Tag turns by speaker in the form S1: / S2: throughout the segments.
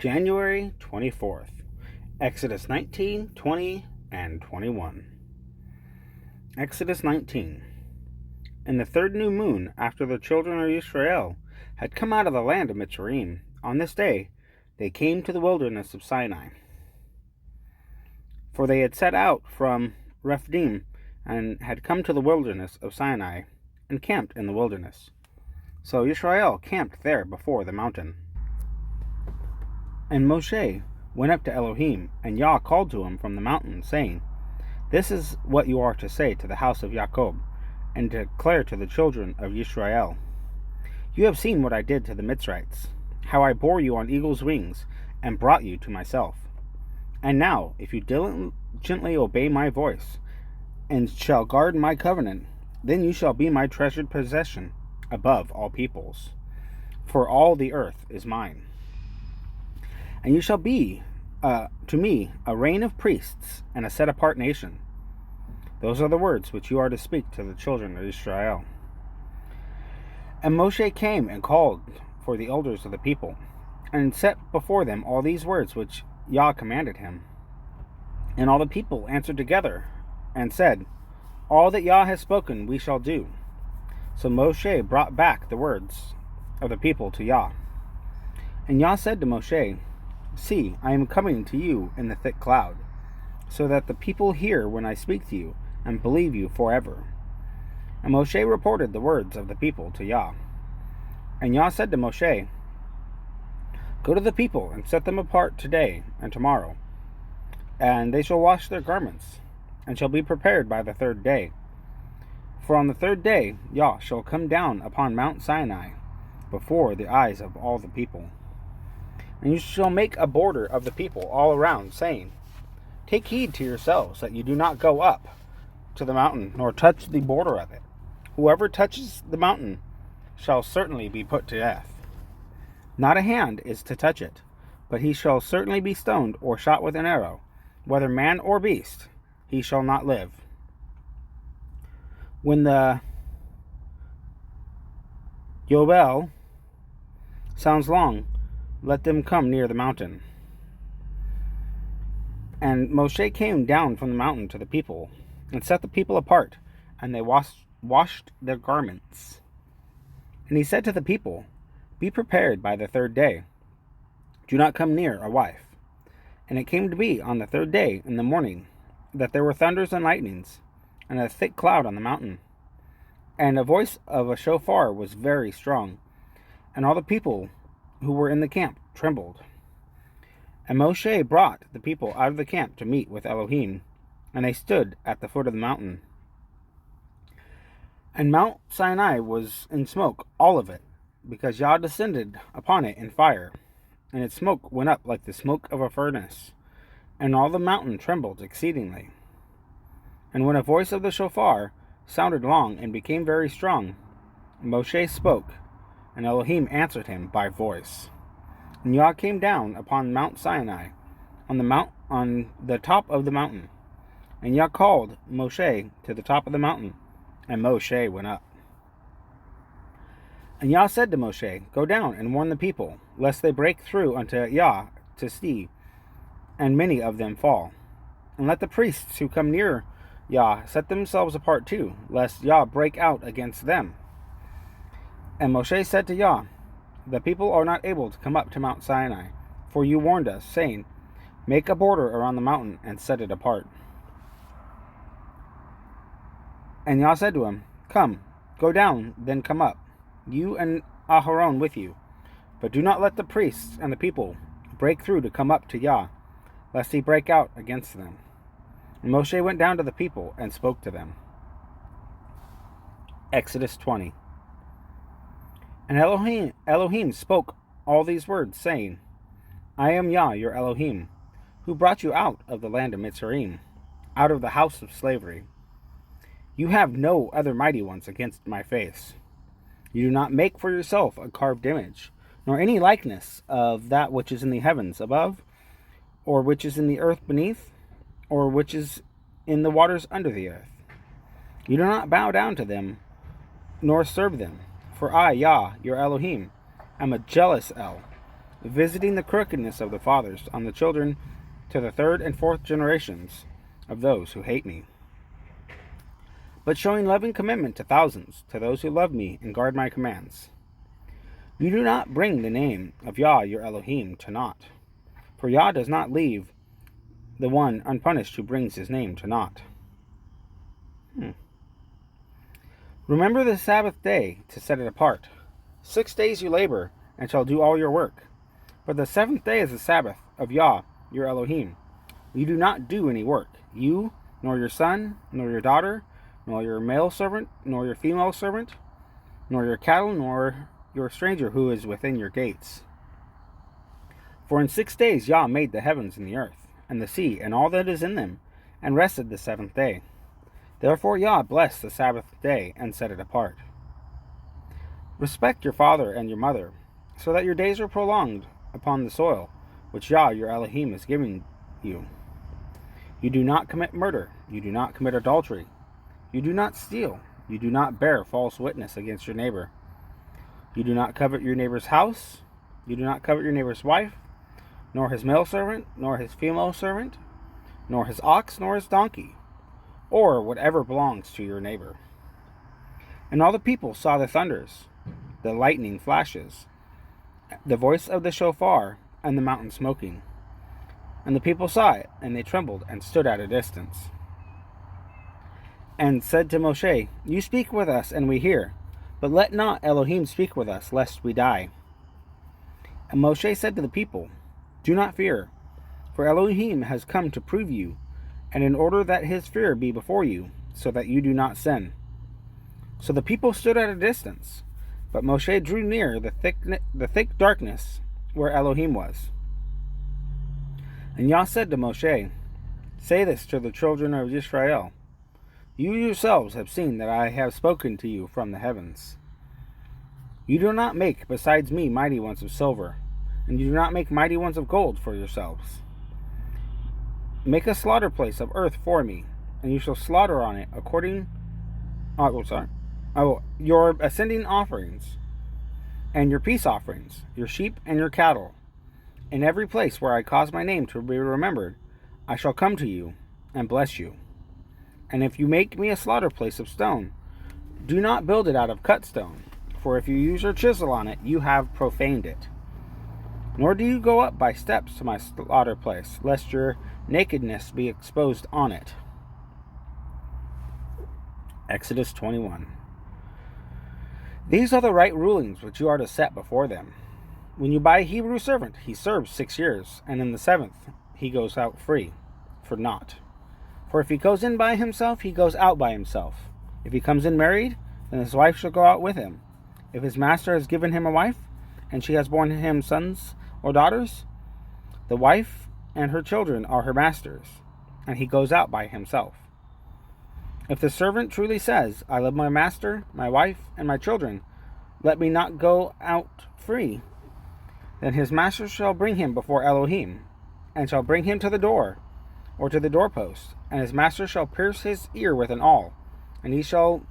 S1: January 24th, Exodus 19, 20, and 21. Exodus 19. In the third new moon, after the children of Israel had come out of the land of Mitzrayim, on this day they came to the wilderness of Sinai. For they had set out from Rephidim and had come to the wilderness of Sinai and camped in the wilderness. So Israel camped there before the mountain. And Moshe went up to Elohim, and Yah called to him from the mountain, saying, This is what you are to say to the house of Jacob, and to declare to the children of Israel. You have seen what I did to the Mitzrites, how I bore you on eagle's wings, and brought you to myself. And now, if you diligently obey my voice, and shall guard my covenant, then you shall be my treasured possession above all peoples, for all the earth is mine. And you shall be to me a reign of priests and a set-apart nation. Those are the words which you are to speak to the children of Israel. And Moshe came and called for the elders of the people, and set before them all these words which Yah commanded him. And all the people answered together, and said, All that Yah has spoken we shall do. So Moshe brought back the words of the people to Yah. And Yah said to Moshe, See, I am coming to you in the thick cloud, so that the people hear when I speak to you, and believe you forever. And Moshe reported the words of the people to Yah. And Yah said to Moshe, Go to the people, and set them apart today and tomorrow, and they shall wash their garments, and shall be prepared by the third day. For on the third day Yah shall come down upon Mount Sinai, before the eyes of all the people. And you shall make a border of the people all around, saying, Take heed to yourselves that you do not go up to the mountain, nor touch the border of it. Whoever touches the mountain shall certainly be put to death. Not a hand is to touch it, but he shall certainly be stoned or shot with an arrow, whether man or beast, he shall not live. When the Yobel sounds long, let them come near the mountain. And Moshe came down from the mountain to the people, and set the people apart, and they washed their garments. And he said to the people, Be prepared by the third day. Do not come near a wife. And it came to be on the third day in the morning, that there were thunders and lightnings, and a thick cloud on the mountain. And a voice of a shofar was very strong, and all the people who were in the camp trembled. And Moshe brought the people out of the camp to meet with Elohim, and they stood at the foot of the mountain. And Mount Sinai was in smoke, all of it, because Yah descended upon it in fire, and its smoke went up like the smoke of a furnace, and all the mountain trembled exceedingly. And when a voice of the shofar sounded long and became very strong, Moshe spoke, and Elohim answered him by voice. And Yah came down upon Mount Sinai, on the top of the mountain. And Yah called Moshe to the top of the mountain, and Moshe went up. And Yah said to Moshe, Go down and warn the people, lest they break through unto Yah to see, and many of them fall. And let the priests who come near Yah set themselves apart too, lest Yah break out against them. And Moshe said to Yah, The people are not able to come up to Mount Sinai, for you warned us, saying, Make a border around the mountain and set it apart. And Yah said to him, Come, go down, then come up, you and Aharon with you. But do not let the priests and the people break through to come up to Yah, lest he break out against them. And Moshe went down to the people and spoke to them. Exodus 20. And Elohim spoke all these words, saying, I am Yah, your Elohim, who brought you out of the land of Mitzrayim, out of the house of slavery. You have no other mighty ones against my face. You do not make for yourself a carved image, nor any likeness of that which is in the heavens above, or which is in the earth beneath, or which is in the waters under the earth. You do not bow down to them, nor serve them. For I, Yah, your Elohim, am a jealous El, visiting the crookedness of the fathers on the children to the third and fourth generations of those who hate me, but showing loving commitment to thousands, to those who love me and guard my commands. You do not bring the name of Yah your Elohim to naught, for Yah does not leave the one unpunished who brings his name to naught. Remember the Sabbath day to set it apart. 6 days you labor and shall do all your work. But the seventh day is the Sabbath of Yah your Elohim. You do not do any work, you, nor your son, nor your daughter, nor your male servant, nor your female servant, nor your cattle, nor your stranger who is within your gates. For in 6 days Yah made the heavens and the earth, and the sea, and all that is in them, and rested the seventh day. Therefore Yah blessed the Sabbath day and set it apart. Respect your father and your mother, so that your days are prolonged upon the soil, which Yah your Elohim is giving you. You do not commit murder, you do not commit adultery, you do not steal, you do not bear false witness against your neighbor. You do not covet your neighbor's house, you do not covet your neighbor's wife, nor his male servant, nor his female servant, nor his ox, nor his donkey, or whatever belongs to your neighbor. And all the people saw the thunders, the lightning flashes, the voice of the shofar, and the mountain smoking. And the people saw it, and they trembled and stood at a distance. And said to Moshe, You speak with us, and we hear, but let not Elohim speak with us, lest we die. And Moshe said to the people, Do not fear, for Elohim has come to prove you, and in order that his fear be before you, so that you do not sin. So the people stood at a distance, but Moshe drew near the thick darkness where Elohim was. And Yah said to Moshe, Say this to the children of Israel, You yourselves have seen that I have spoken to you from the heavens. You do not make besides me mighty ones of silver, and you do not make mighty ones of gold for yourselves. Make a slaughter place of earth for me, and you shall slaughter on it your ascending offerings, and your peace offerings, your sheep and your cattle. In every place where I cause my name to be remembered, I shall come to you and bless you. And if you make me a slaughter place of stone, do not build it out of cut stone, for if you use your chisel on it, you have profaned it. Nor do you go up by steps to my slaughter place, lest your nakedness be exposed on it. Exodus 21. These are the right rulings which you are to set before them. When you buy a Hebrew servant, he serves 6 years, and in the 7th he goes out free, for naught. For if he goes in by himself, he goes out by himself. If he comes in married, then his wife shall go out with him. If his master has given him a wife, and she has borne him sons or daughters, the wife and her children are her master's, and he goes out by himself. If the servant truly says, I love my master, my wife, and my children, let me not go out free, then his master shall bring him before Elohim, and shall bring him to the door, or to the doorpost, and his master shall pierce his ear with an awl, and he shall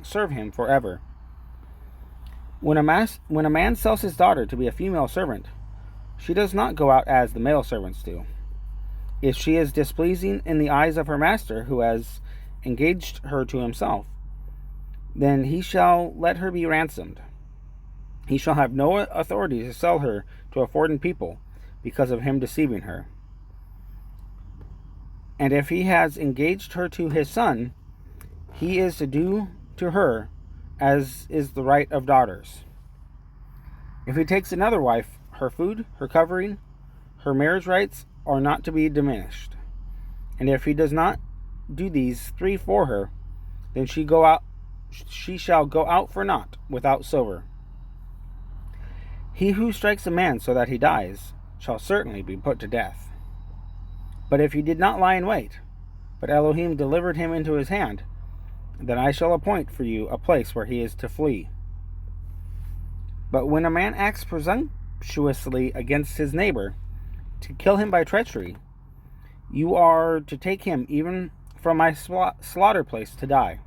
S1: serve him forever. When a man sells his daughter to be a female servant, she does not go out as the male servants do. If she is displeasing in the eyes of her master, who has engaged her to himself, then he shall let her be ransomed. He shall have no authority to sell her to a foreign people because of him deceiving her. And if he has engaged her to his son, he is to do to her as is the right of daughters. If he takes another wife, her food, her covering, her marriage rights are not to be diminished. And if he does not do these 3 for her, then she shall go out for naught, without silver. He who strikes a man so that he dies shall certainly be put to death. But if he did not lie in wait, but Elohim delivered him into his hand, then I shall appoint for you a place where he is to flee. But when a man acts presumptuously against his neighbor, to kill him by treachery, you are to take him even from my slaughter place to die.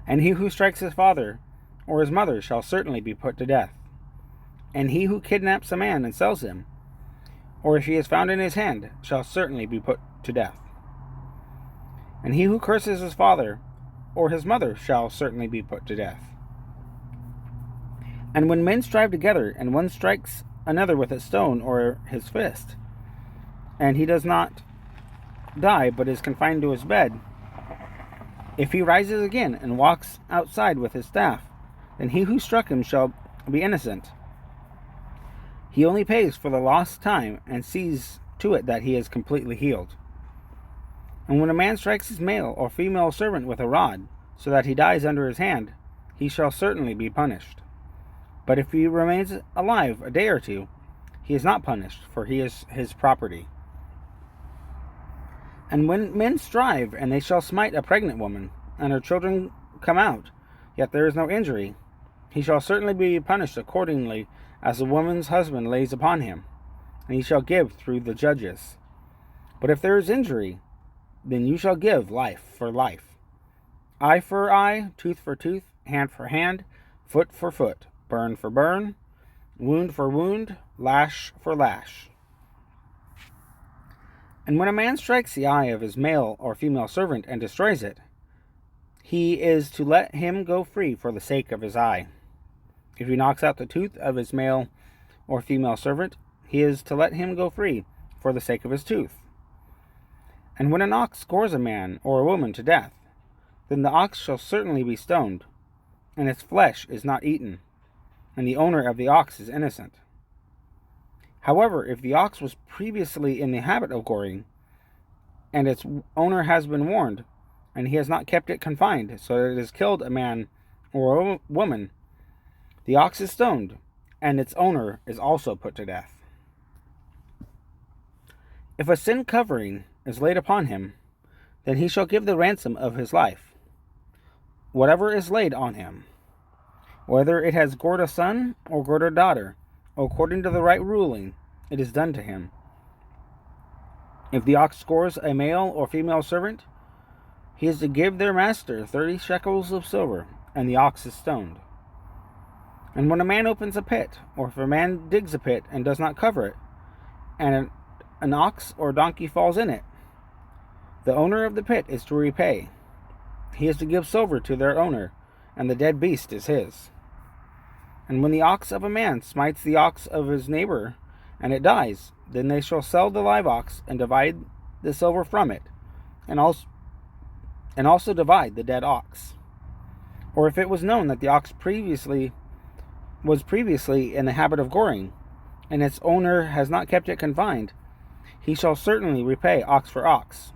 S1: And he who strikes his father or his mother shall certainly be put to death. And he who kidnaps a man and sells him, or if he is found in his hand, shall certainly be put to death. And he who curses his father or his mother shall certainly be put to death. And when men strive together, and one strikes another with a stone or his fist, and he does not die, but is confined to his bed, if he rises again and walks outside with his staff, then he who struck him shall be innocent. He only pays for the lost time and sees to it that he is completely healed. And when a man strikes his male or female servant with a rod, so that he dies under his hand, he shall certainly be punished. But if he remains alive a day or two, he is not punished, for he is his property. And when men strive, and they shall smite a pregnant woman, and her children come out, yet there is no injury, he shall certainly be punished accordingly as the woman's husband lays upon him, and he shall give through the judges. But if there is injury, then you shall give life for life, eye for eye, tooth for tooth, hand for hand, foot for foot, burn for burn, wound for wound, lash for lash. And when a man strikes the eye of his male or female servant and destroys it, he is to let him go free for the sake of his eye. If he knocks out the tooth of his male or female servant, he is to let him go free for the sake of his tooth. And when an ox gores a man or a woman to death, then the ox shall certainly be stoned, and its flesh is not eaten, and the owner of the ox is innocent. However, if the ox was previously in the habit of goring, and its owner has been warned, and he has not kept it confined, so that it has killed a man or a woman, the ox is stoned, and its owner is also put to death. If a sin covering is laid upon him, then he shall give the ransom of his life, whatever is laid on him, whether it has gored a son or gored a daughter, according to the right ruling, it is done to him. If the ox scores a male or female servant, he is to give their master 30 shekels of silver, and the ox is stoned. And when a man opens a pit, or if a man digs a pit and does not cover it, and an ox or donkey falls in it, the owner of the pit is to repay. He is to give silver to their owner, and the dead beast is his. And when the ox of a man smites the ox of his neighbor, and it dies, then they shall sell the live ox, and divide the silver from it, and also divide the dead ox. Or if it was known that the ox was previously in the habit of goring, and its owner has not kept it confined, he shall certainly repay ox for ox,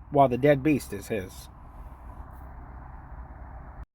S1: while the dead beast is his.